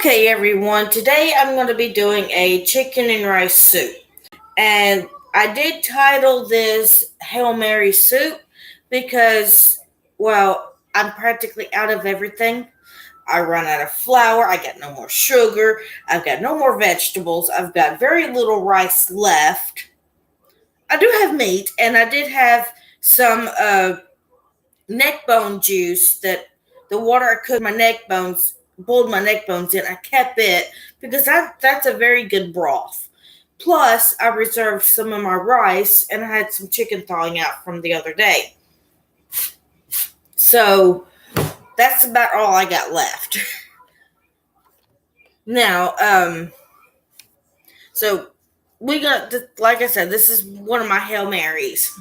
Okay, everyone, today I'm going to be doing a chicken and rice soup. And I did title this Hail Mary soup because, well, I'm practically out of everything. I run out of flour, I got no more sugar, I've got no more vegetables, I've got very little rice left. I do have meat, and I did have some neck bone juice that the water I cooked my neck bones boiled my neck bones in. I kept it because that's a very good broth. Plus, I reserved some of my rice, and I had some chicken thawing out from the other day. So that's about all I got left. Now, so we got, like I said, this is one of my Hail Marys.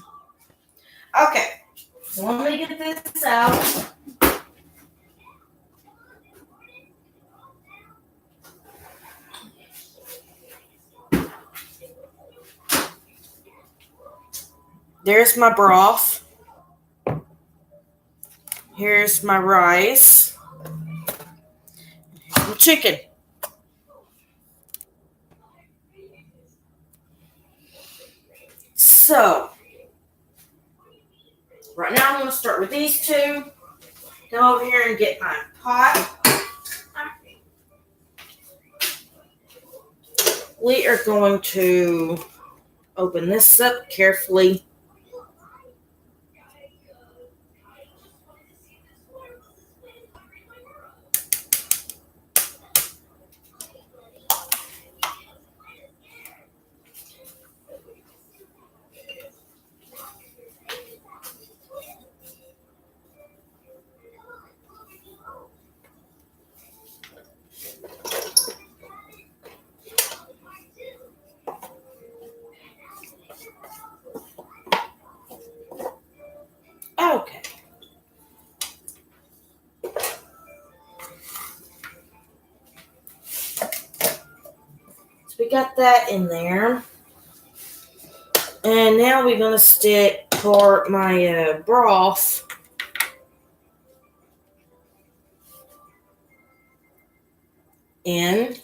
Okay, so let me get this out. There's my broth. Here's my rice. Here's my chicken. So, right now I'm going to start with these two. Go over here and get my pot. We are going to open this up carefully. Okay. So we got that in there. And now we're going to stick for my broth in.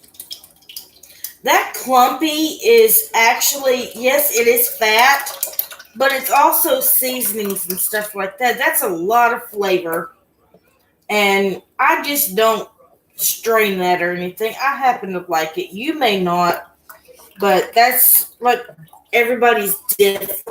That clumpy is actually, yes, it is fat, but it's also seasonings and stuff like that. That's a lot of flavor. And I just don't strain that or anything. I happen to like it. You may not, but that's like everybody's different.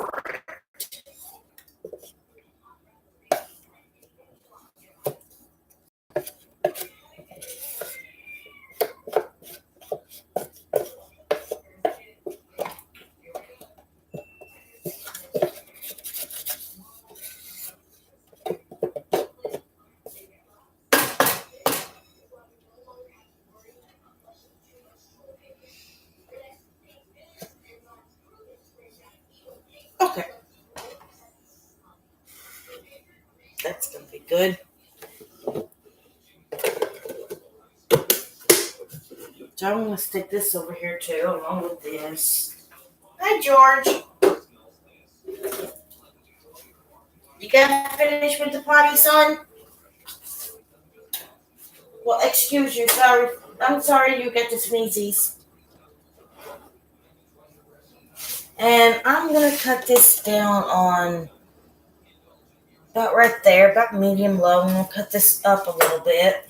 Okay. That's going to be good. So I'm going to stick this over here too, along with this. Hi, George. You got to finish with the potty, son? Well, excuse you. Sorry. I'm sorry you get the sneezies. And I'm going to cut this down on about right there, about medium low. I'm going to cut this up a little bit.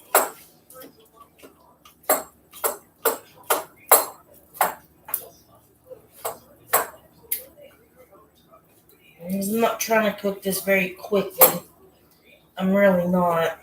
I'm not trying to cook this very quickly. I'm really not.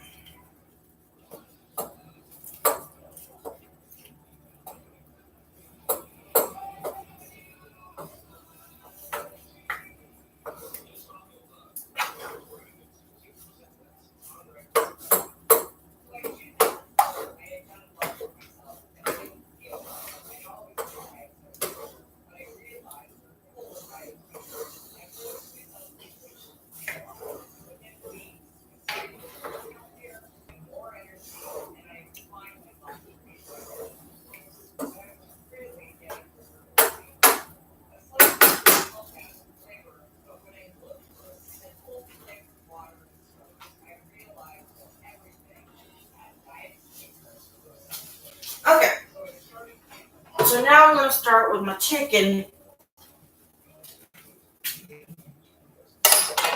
start with my chicken.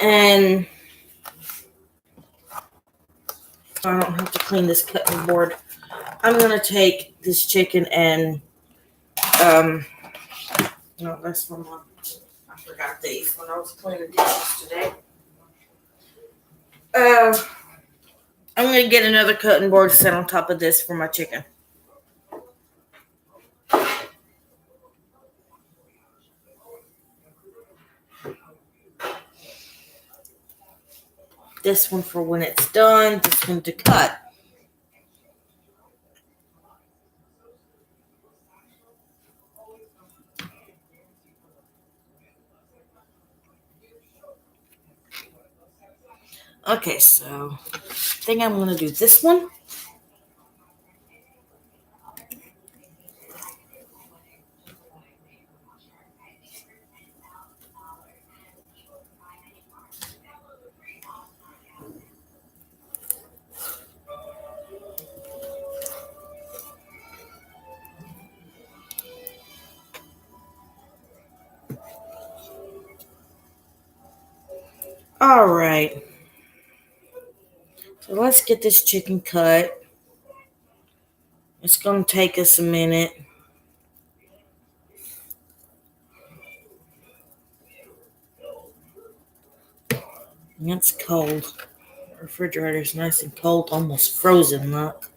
And I don't have to clean this cutting board. I'm going to take this chicken and, no, that's from I forgot these when I was cleaning dishes today. I'm going to get another cutting board to set on top of this for my chicken. This one for when it's done, this one to cut. Okay, so I think I'm going to do this one. All right. So let's get this chicken cut. It's going to take us a minute. And it's cold. The refrigerator's nice and cold, almost frozen, look.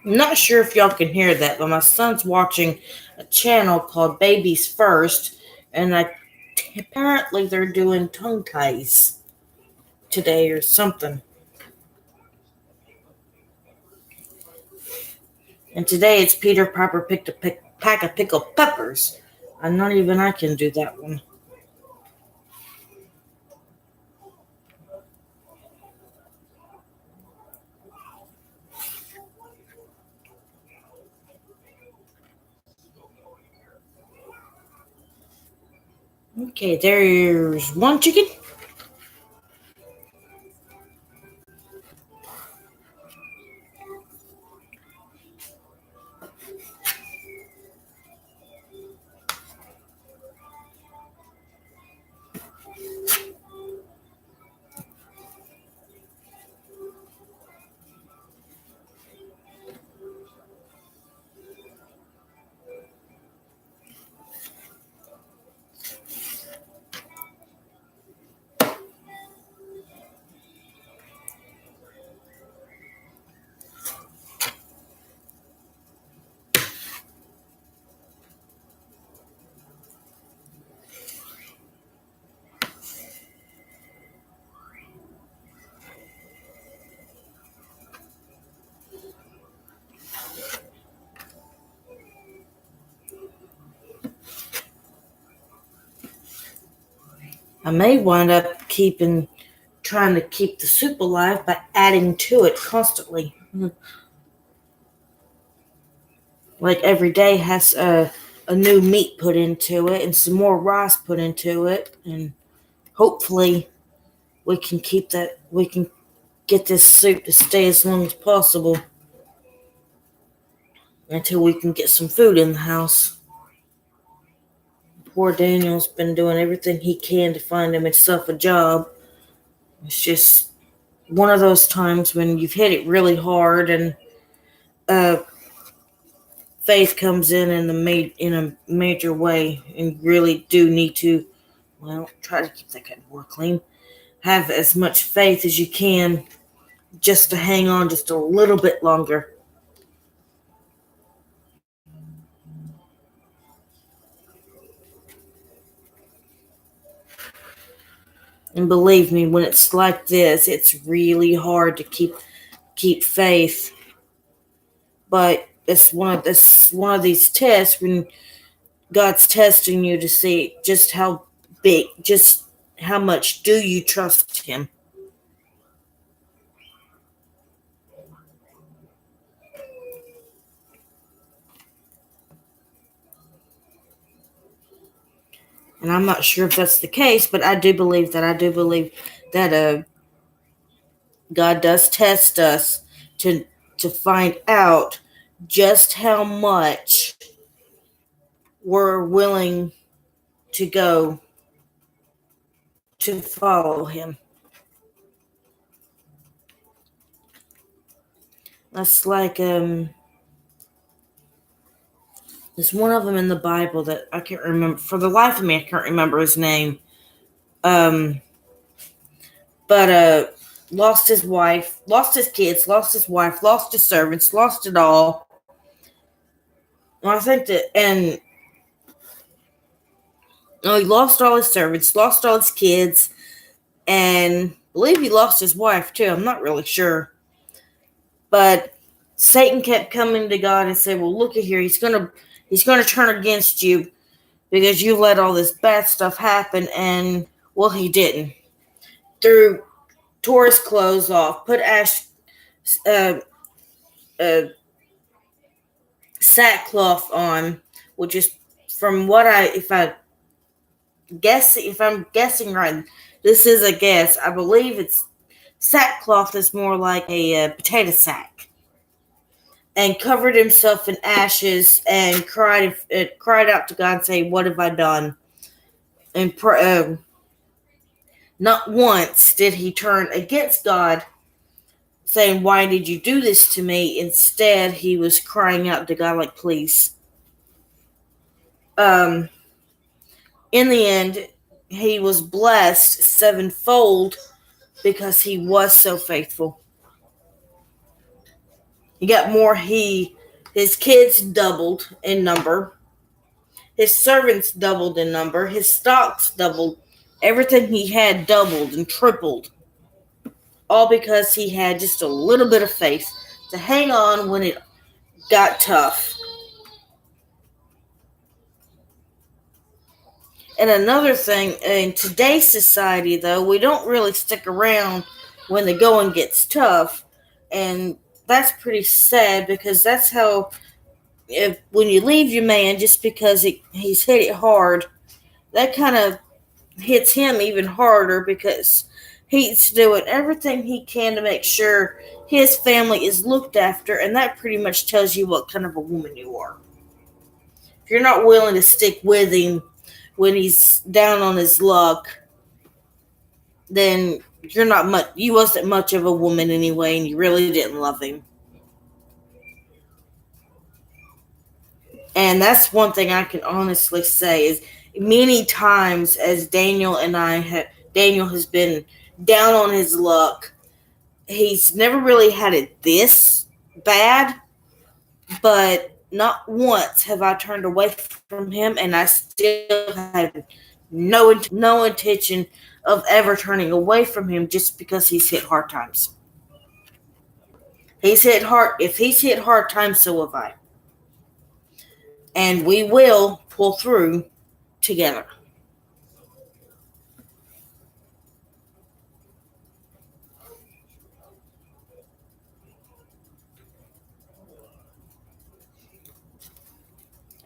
I'm not sure if y'all can hear that, but my son's watching a channel called Babies First, and apparently they're doing tongue ties today or something. And today it's Peter Piper picked a pack of pickled peppers. And not even I can do that one. Okay, there's one chicken. I may wind up trying to keep the soup alive by adding to it constantly. Like every day has a new meat put into it and some more rice put into it, and hopefully we can get this soup to stay as long as possible until we can get some food in the house. Poor Daniel's been doing everything he can to find himself a job. It's just one of those times when you've hit it really hard and faith comes in a major way, and really do need to, try to keep that cutting board clean. Have as much faith as you can just to hang on just a little bit longer. And believe me, when it's like this, it's really hard to keep faith. But it's one of these tests when God's testing you to see just how big, just how much do you trust Him. And I'm not sure if that's the case, but I do believe that. I do believe that God does test us to find out just how much we're willing to go to follow Him. That's like there's one of them in the Bible that I can't remember for the life of me. I can't remember his name. Um, but lost his wife, lost his kids, lost his wife, lost his servants, lost it all. And I think that, and he lost all his servants, lost all his kids, and I believe he lost his wife too. I'm not really sure, but Satan kept coming to God and said, "Well, look at here. He's gonna turn against you because you let all this bad stuff happen." And well, he didn't. Tore his clothes off, put uh, uh, sackcloth on, which is from what if I'm guessing right, this is a guess. I believe it's sackcloth is more like a potato sack, and covered himself in ashes and cried out to God, saying, "What have I done?" And not once did he turn against God, saying, "Why did you do this to me?" Instead, he was crying out to God, like, "Please." Um, in the end, he was blessed sevenfold because he was so faithful. He got more. His kids doubled in number. His servants doubled in number. His stocks doubled. Everything he had doubled and tripled. All because he had just a little bit of faith to hang on when it got tough. And another thing, in today's society, though, we don't really stick around when the going gets tough. And that's pretty sad because that's how, when you leave your man just because he's hit it hard, that kind of hits him even harder because he's doing everything he can to make sure his family is looked after. And that pretty much tells you what kind of a woman you are. If you're not willing to stick with him when he's down on his luck, then you're not much. You wasn't much of a woman anyway, and you really didn't love him. And that's one thing I can honestly say is many times as Daniel has been down on his luck. He's never really had it this bad, but not once have I turned away from him, and I still had no intention of ever turning away from him just because he's hit hard times. If he's hit hard times, so have I. And we will pull through together.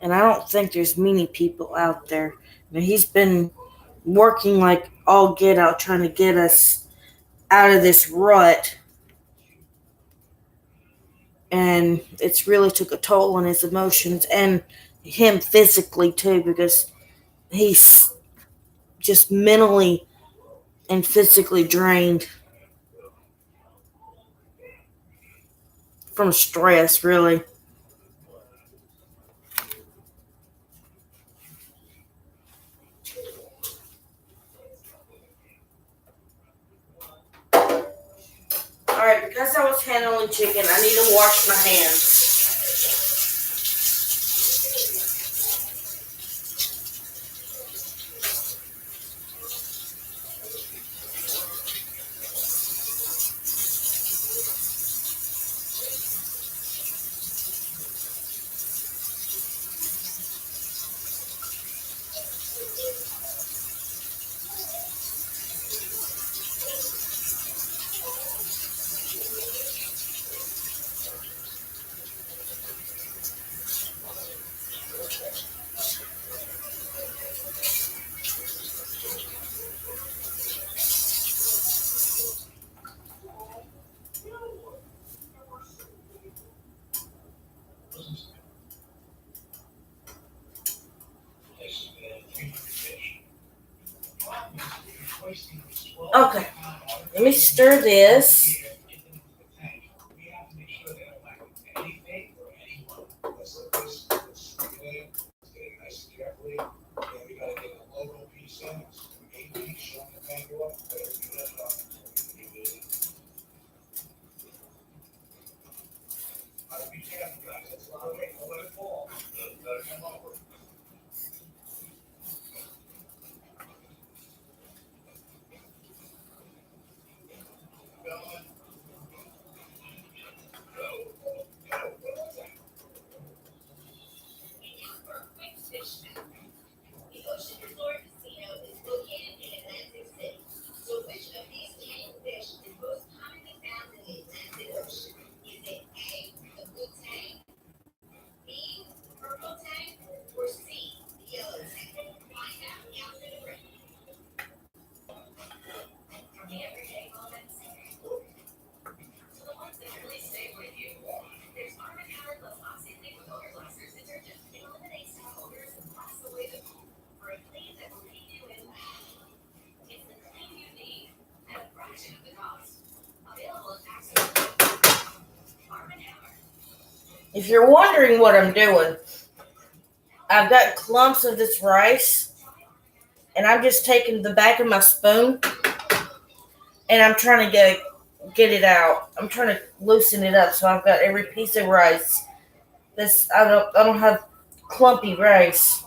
And I don't think there's many people out there. He's been working like all get out, trying to get us out of this rut. And it's really took a toll on his emotions and him physically too, because he's just mentally and physically drained from stress, really. Alright, because I was handling chicken, I need to wash my hands. Let me stir this. If you're wondering what I'm doing, I've got clumps of this rice, and I'm just taking the back of my spoon, and I'm trying to get it out. I'm trying to loosen it up so I've got every piece of rice. This I don't have clumpy rice.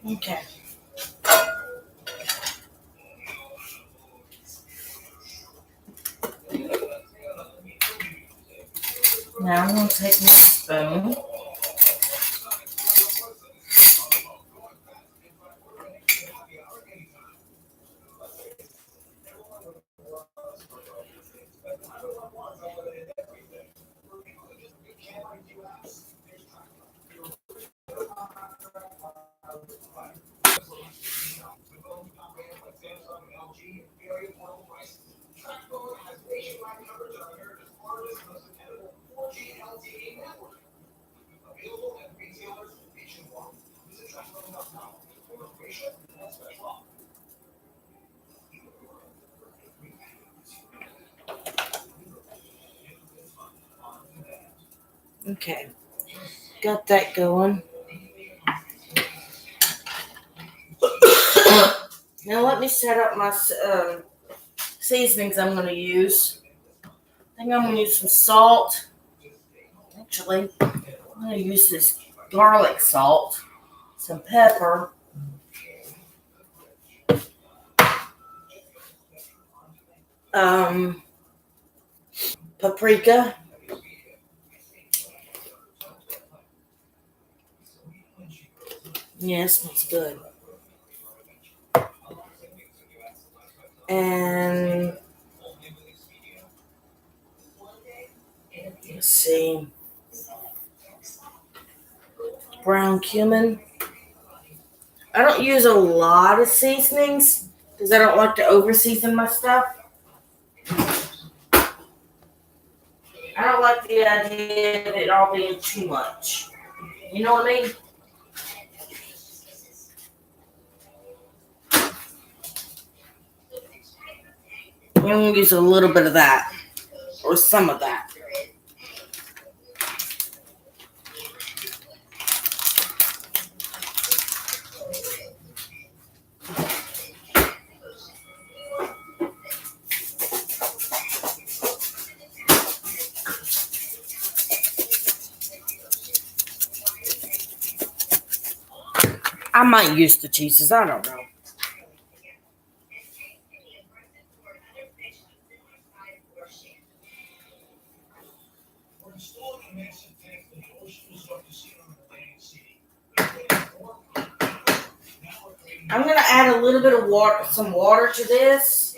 Okay. Now I'm going to take my spoon. Okay. Got that going. Now let me set up my seasonings I'm going to use. I think I'm going to use some salt. Actually, I'm going to use this garlic salt, some pepper, paprika, yeah, it smells good, and let's see, brown cumin. I don't use a lot of seasonings because I don't like to over season my stuff. I don't like the idea of it all being too much. You know what I mean? I'm going to use a little bit of that, or some of that. I might use the cheeses. I don't know. I'm going to add a little bit of water, some water to this.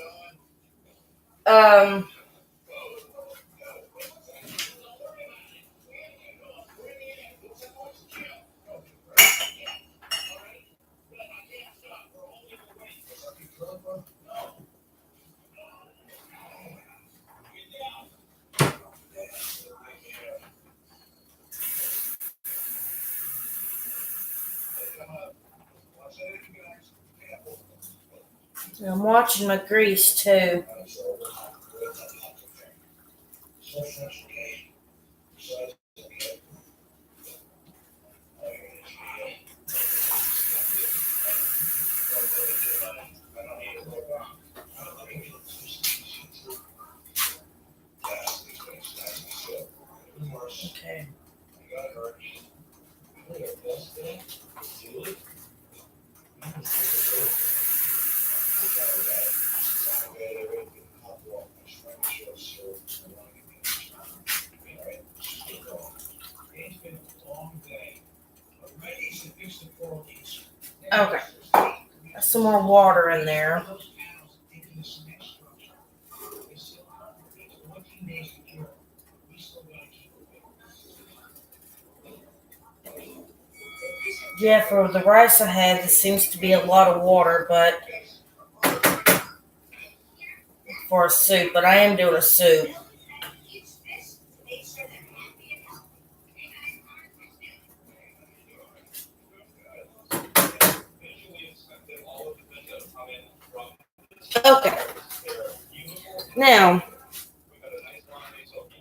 I'm watching my grease too. Okay. Okay. Some more water in there. Yeah, for the rice I had, this seems to be a lot of water, but for a soup, but I am doing a soup. Okay. Now,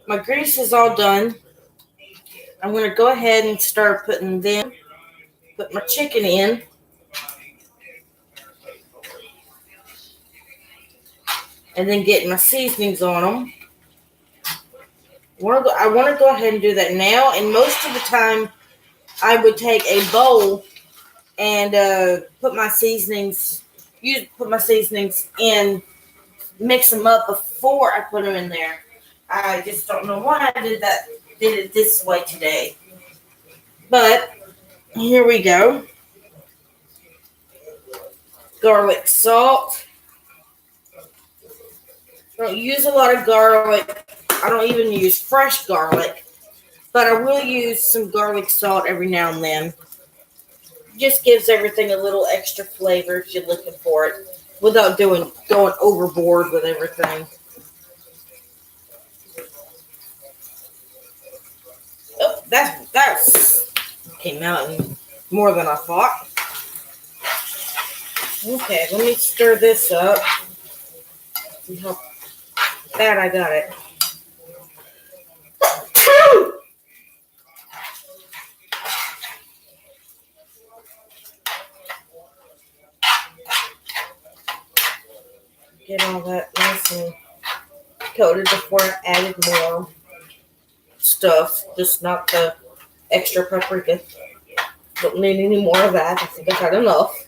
my grease is all done. I'm going to go ahead and start put my chicken in. And then getting my seasonings on them. I want to go ahead and do that now. And most of the time, I would take a bowl and put my seasonings in, mix them up before I put them in there. I just don't know why I did it this way today. But here we go. Garlic salt. Don't use a lot of garlic. I don't even use fresh garlic, but I will use some garlic salt every now and then. Just gives everything a little extra flavor if you're looking for it, without going overboard with everything. Oh, that's came out more than I thought. Okay, let me stir this up. See how bad I got it. Get all that nice and coated before I added more stuff. Just not the extra paprika. Don't need any more of that. I think I've had enough.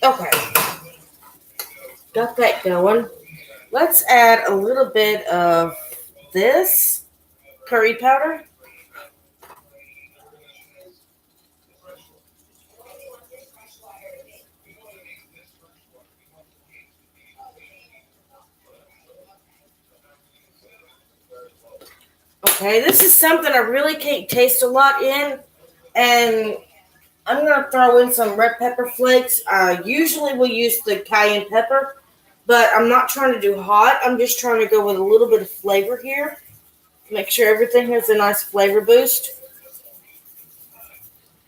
Okay, got that going. Let's add a little bit of this curry powder. Okay, this is something I really can't taste a lot in, and I'm going to throw in some red pepper flakes. I usually will use the cayenne pepper, but I'm not trying to do hot. I'm just trying to go with a little bit of flavor here. Make sure everything has a nice flavor boost.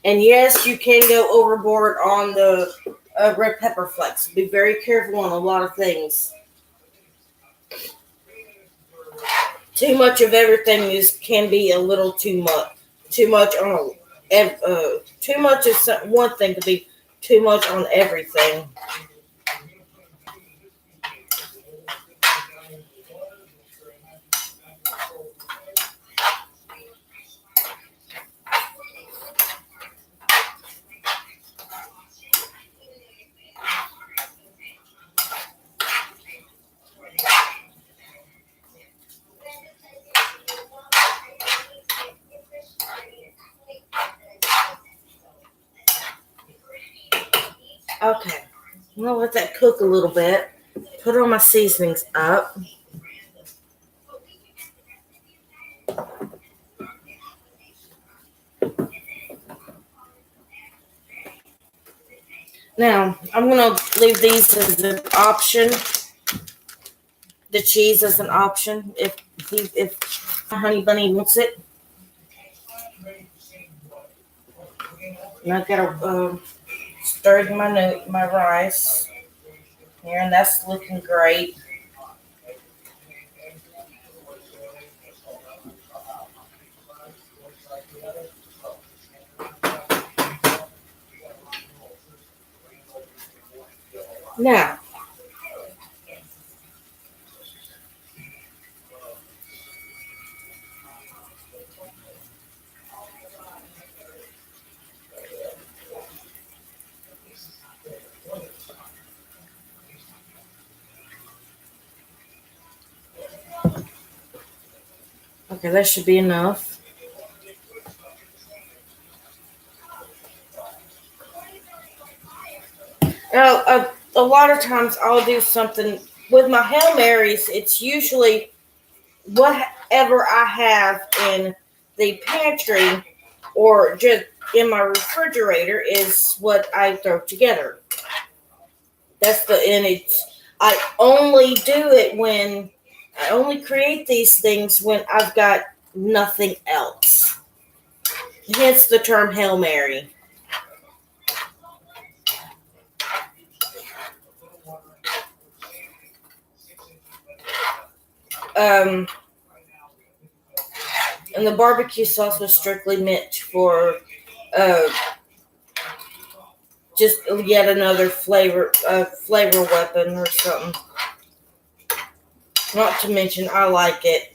And yes, you can go overboard on the red pepper flakes. Be very careful on a lot of things. too much of everything can be a little too much. Too much on too much of one thing could be too much on everything. Okay, I'm gonna let that cook a little bit. Put all my seasonings up. Now, I'm going to leave these as an option. The cheese as an option if Honey Bunny wants it. And I've got to stir my rice here, and that's looking great. Now, okay, that should be enough. Now, a lot of times I'll do something with my Hail Marys. It's usually whatever I have in the pantry or just in my refrigerator is what I throw together. I only do it when I only create these things when I've got nothing else. Hence the term Hail Mary. And the barbecue sauce was strictly meant for just yet another flavor weapon or something. Not to mention, I like it.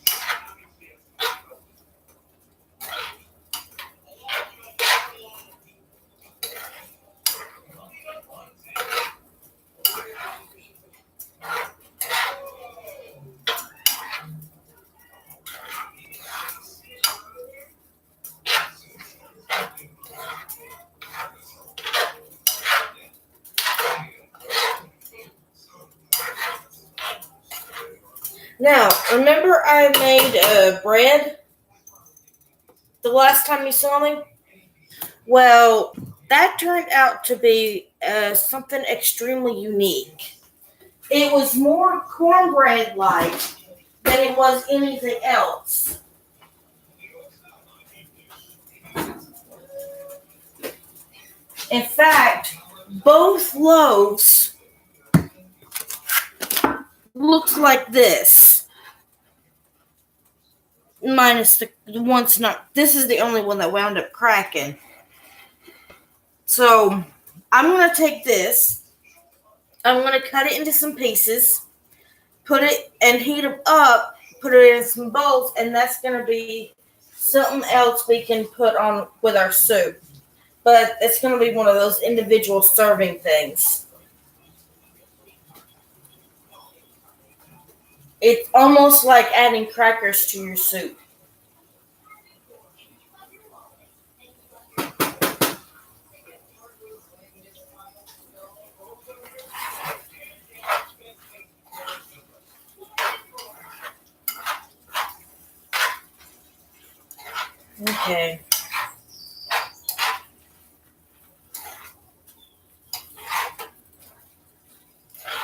Now, remember I made bread the last time you saw me? Well, that turned out to be something extremely unique. It was more cornbread-like than it was anything else. In fact, both loaves looked like this. Minus the one's not. This is the only one that wound up cracking. So, I'm going to take this. I'm going to cut it into some pieces. Put it and heat them up. Put it in some bowls. And that's going to be something else we can put on with our soup. But it's going to be one of those individual serving things. It's almost like adding crackers to your soup. Okay.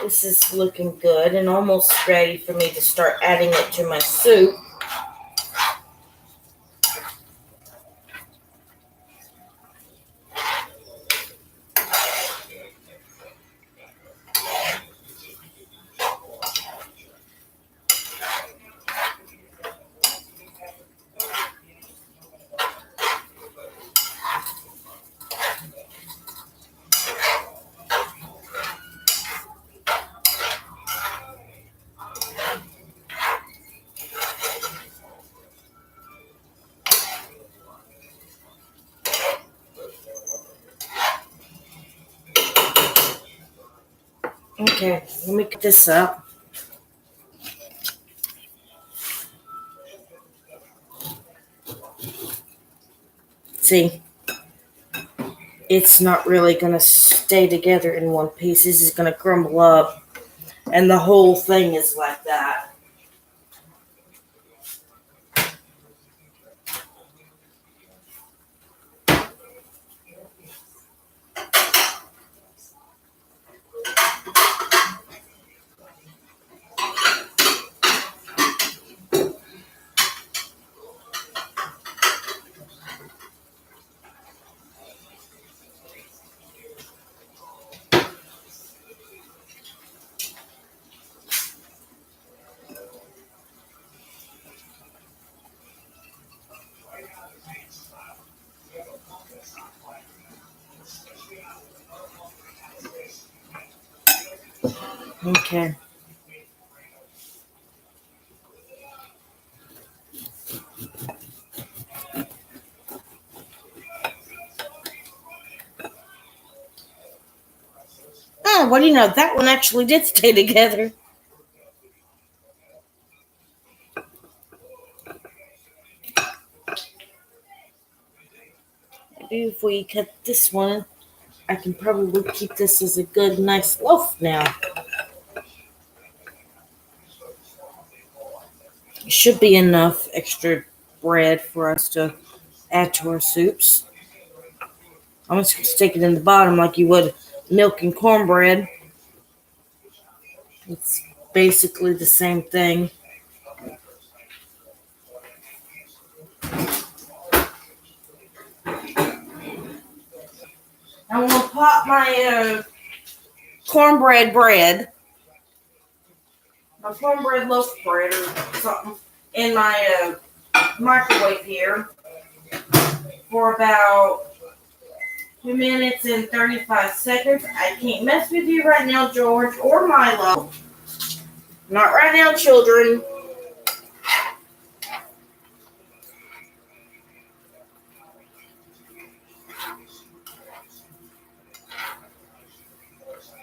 This is looking good and almost ready for me to start adding it to my soup. Okay, let me get this up. See, it's not really going to stay together in one piece. This is going to crumble up, and the whole thing is like that. Okay. Oh, what do you know? That one actually did stay together. Maybe if we cut this one, I can probably keep this as a good, nice loaf now. It should be enough extra bread for us to add to our soups. I'm just going to stick it in the bottom like you would milk and cornbread. It's basically the same thing. I'm going to pop my cornbread bread, my cornbread loaf bread or something, in my microwave here for about 2 minutes and 35 seconds. I can't mess with you right now, George or Milo. Not right now, children.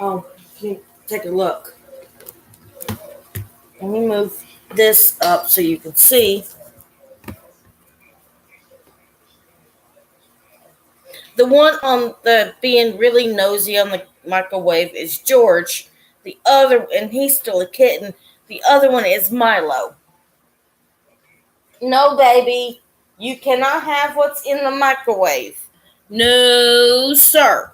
Oh, take a look. Let me move this up so you can see. The one on the being really nosy on the microwave is George. The other, and he's still a kitten. The other one is Milo. No, baby, you cannot have what's in the microwave. No, sir.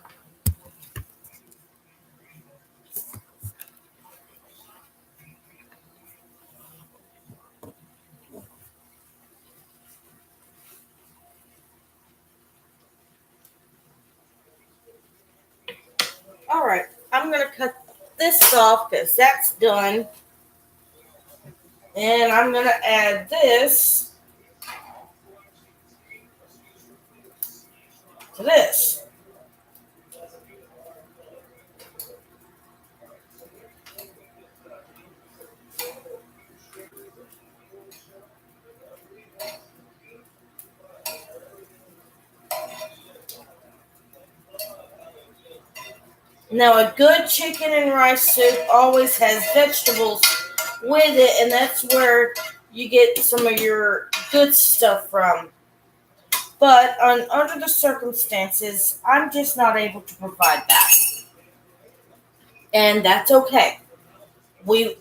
All right, I'm going to cut this off because that's done. And I'm going to add this to this. Now, a good chicken and rice soup always has vegetables with it, and that's where you get some of your good stuff from. But under the circumstances, I'm just not able to provide that. And that's okay.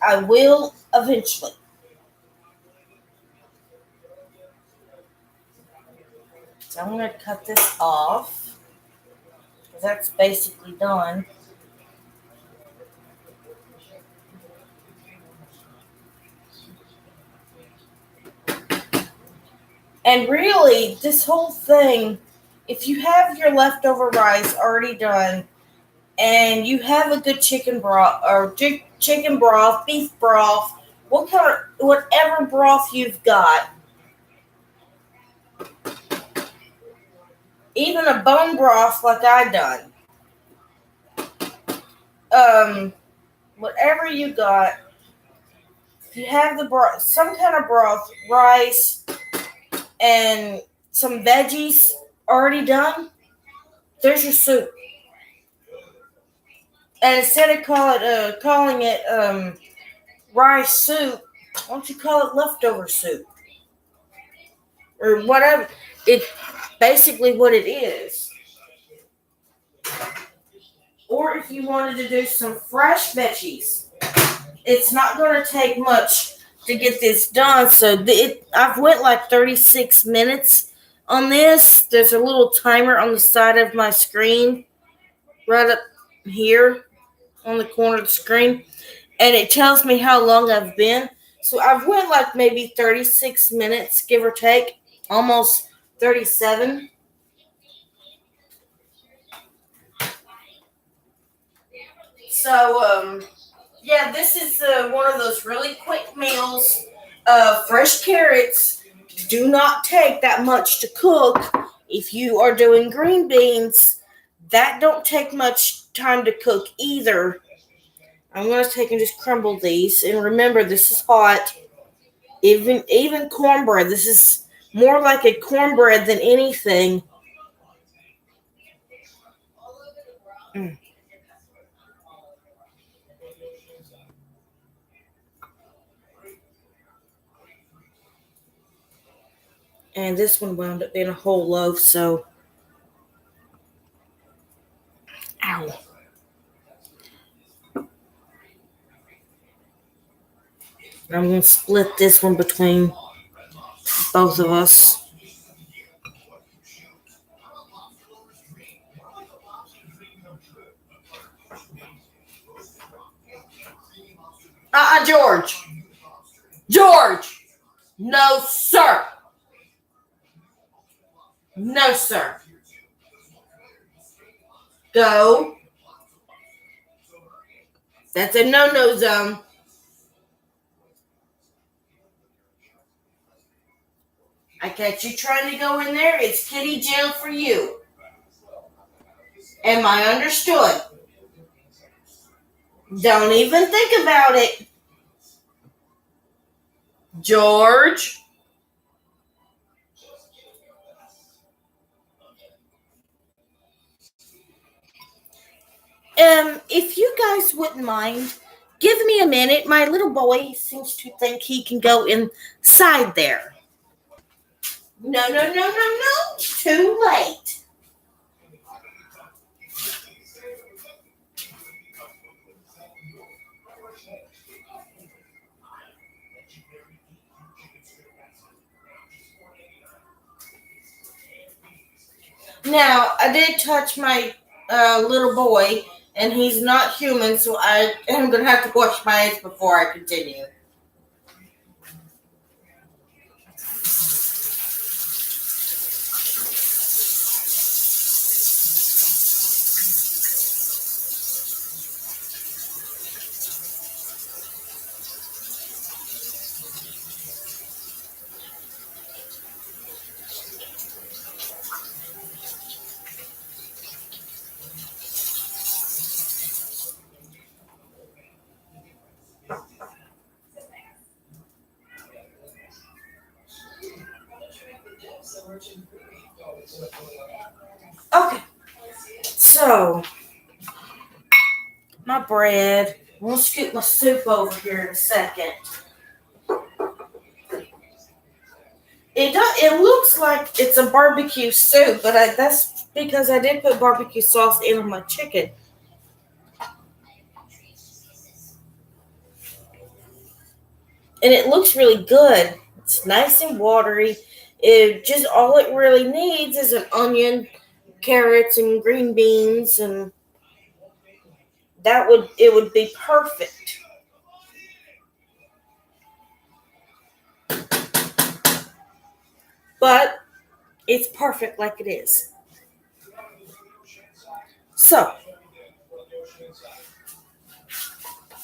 I will eventually. So I'm going to cut this off because that's basically done. And really, this whole thing, if you have your leftover rice already done and you have a good chicken broth or chicken broth, beef broth, whatever broth you've got, even a bone broth like I done, whatever you got, if you have the broth, some kind of broth, rice, and some veggies already done, there's your soup. And instead of calling it rice soup, why don't you call it leftover soup? Or whatever. It's basically what it is. Or if you wanted to do some fresh veggies, it's not going to take much to get this done. So I've went like 36 minutes on this. There's a little timer on the side of my screen, right up here on the corner of the screen, and it tells me how long I've been. So I've went like maybe 36 minutes, give or take, almost 37. So, yeah, this is one of those really quick meals. Fresh carrots do not take that much to cook. If you are doing green beans, that don't take much time to cook either. I'm going to take and just crumble these. And remember, this is hot. Even cornbread. This is more like a cornbread than anything. Mm. And this one wound up being a whole loaf, so ow. I'm going to split this one between both of us. George. George. No, sir. No, sir. Go. That's a no-no zone. I catch you trying to go in there, it's kitty jail for you. Am I understood? Don't even think about it. George. If you guys wouldn't mind, give me a minute. My little boy seems to think he can go inside there. No, no, no, no, no. Too late. Now, I did touch my little boy, and he's not human, so I am going to have to wash my hands before I continue. Okay, so my bread. I'm gonna scoop my soup over here in a second. It looks like it's a barbecue soup, but that's because I did put barbecue sauce in my chicken. And it looks really good. It's nice and watery. All it really needs is an onion, carrots, and green beans, and it would be perfect. But it's perfect like it is. So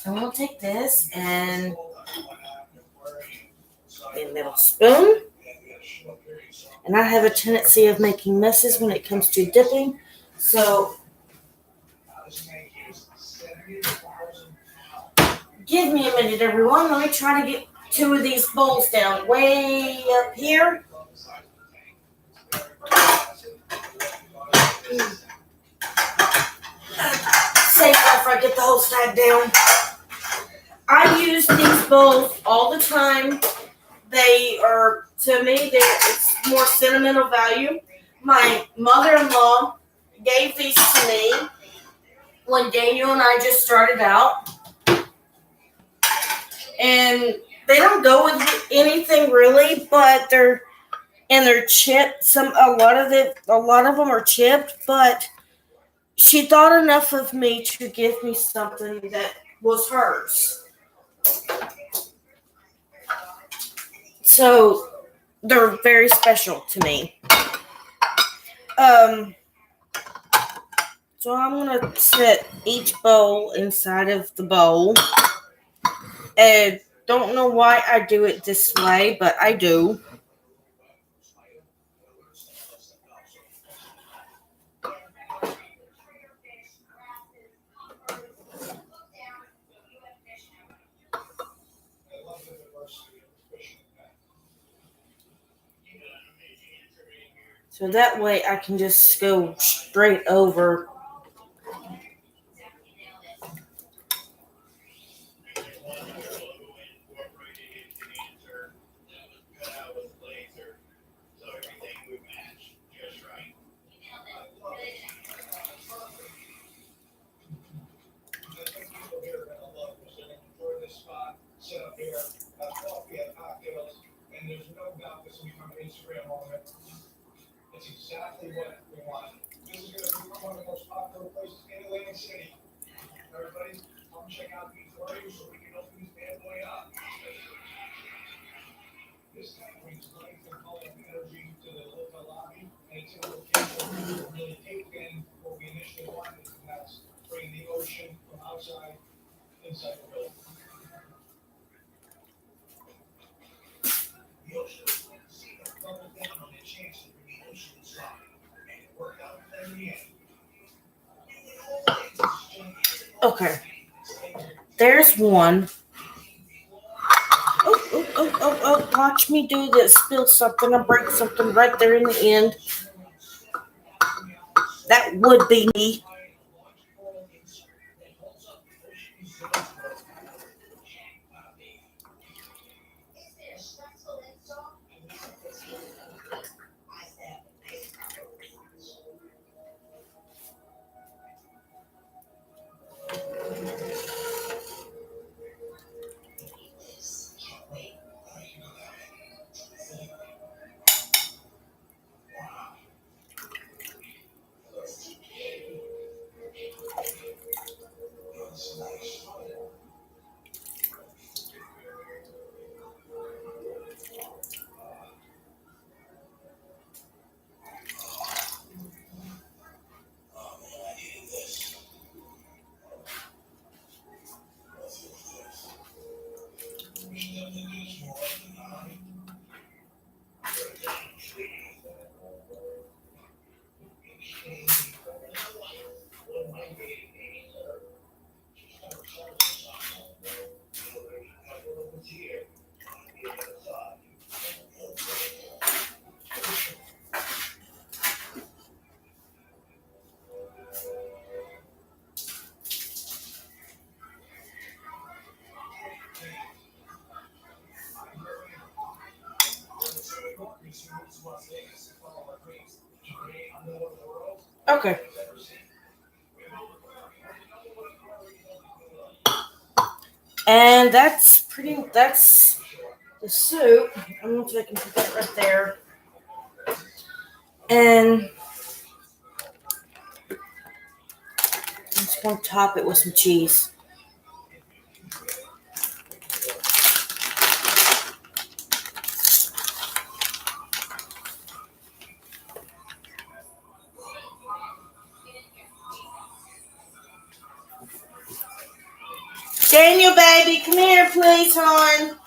I'm gonna take this and a little spoon. And I have a tendency of making messes when it comes to dipping. So give me a minute, everyone. Let me try to get two of these bowls down way up here. safe after I get the whole stack down. I use these bowls all the time. They are, to me, it's more sentimental value. My mother-in-law gave these to me when Daniel and I just started out. And they don't go with anything really, but they're chipped. A lot of them are chipped, but she thought enough of me to give me something that was hers. So they're very special to me. So I'm gonna set each bowl inside of the bowl, and don't know why I do it this way, but I do. So that way I can just go straight over. Okay. There's one. Oh, watch me do this. Spill something or break something right there in the end. That would be me. Okay. And that's the soup. I'm going to take and put that right there. And I'm just going to top it with some cheese. Daniel, baby, come here, please, hon.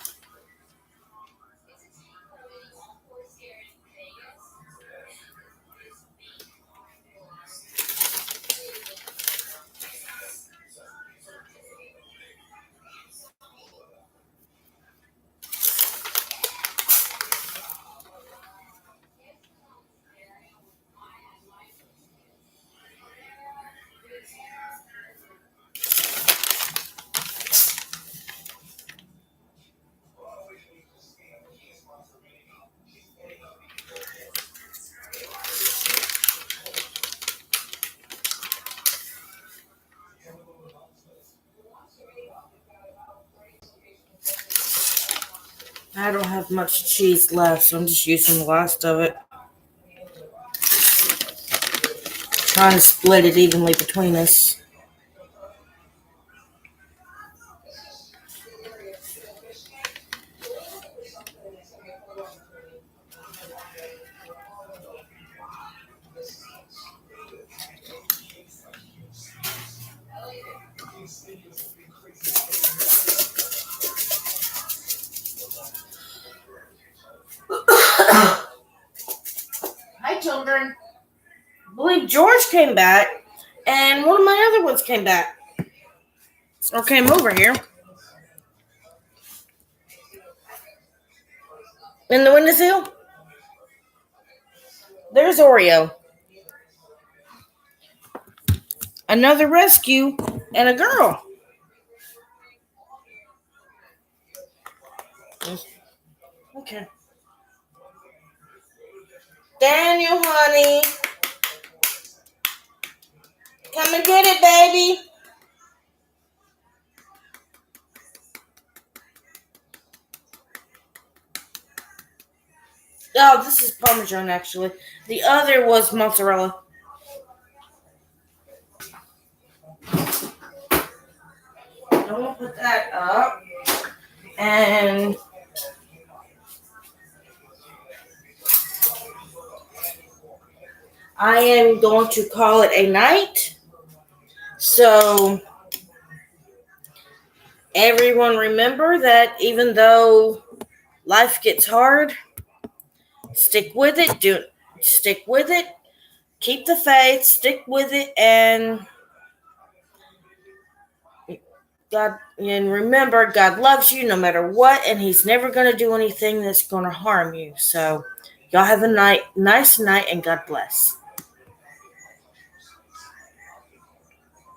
I don't have much cheese left, so I'm just using the last of it. Trying to split it evenly between us. Hi, children. I believe George came back, and one of my other ones came back. Or came over here. In the windowsill, there's Oreo. Another rescue, and a girl. Okay. Daniel, honey. Come and get it, baby. Oh, this is Parmesan, actually. The other was mozzarella. I'm going to put that up. And I am going to call it a night. So everyone remember that even though life gets hard, stick with it. Stick with it. Keep the faith. Stick with it, and remember, God loves you no matter what, and He's never going to do anything that's going to harm you. So y'all have a nice night, and God bless.